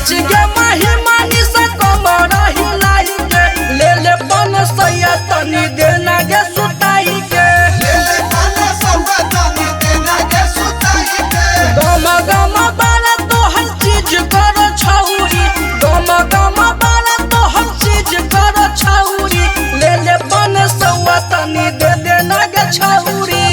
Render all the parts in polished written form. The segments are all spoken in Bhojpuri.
नाच गे महिमा निशा कमर हिलाई के ले ले पन सैया तनी देना गे सुताई के गम गम बाला तो हर चीज कर छौरी गम गम बाला तो हर चीज कर छौरी ले ले पन सौआ तनी दे देना गे छौरी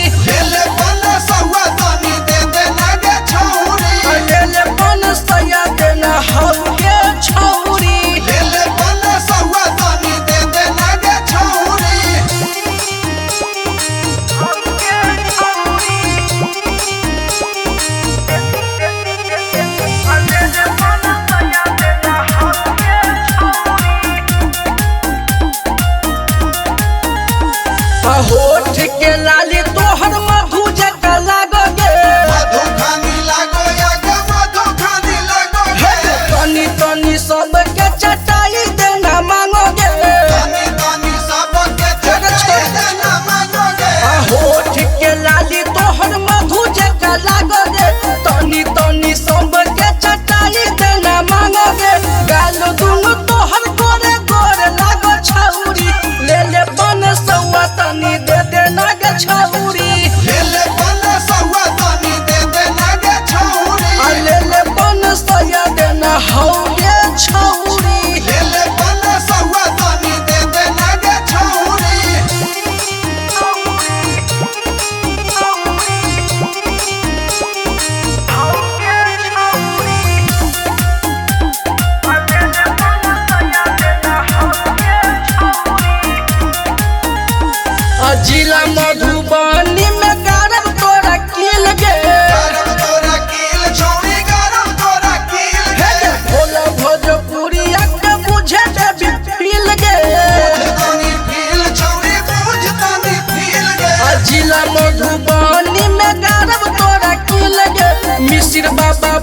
ले ले पन सैया देना हौ गे छौरी होठ के लाली तोहर मधु जका लागो गे तनी तनी सब के चटाई देना मांगो गे होठ के लाली तोहर मधु जका लागो गे तनी तनी सब के चटाई देना मांगो गे गाल दुनु तोहर गोरे गोरे लागो छौरी ले ले पन सौआ तनी दे देना गे छौरी ले ले पन सैया देना हौ गे छौरी जिला मधुबनी में गरम तोरा किल गे भोला भोजपुरी के बुझे देवी फील गे जिला मधुबनी में गरम तोरा किल गे मिसिर बाबा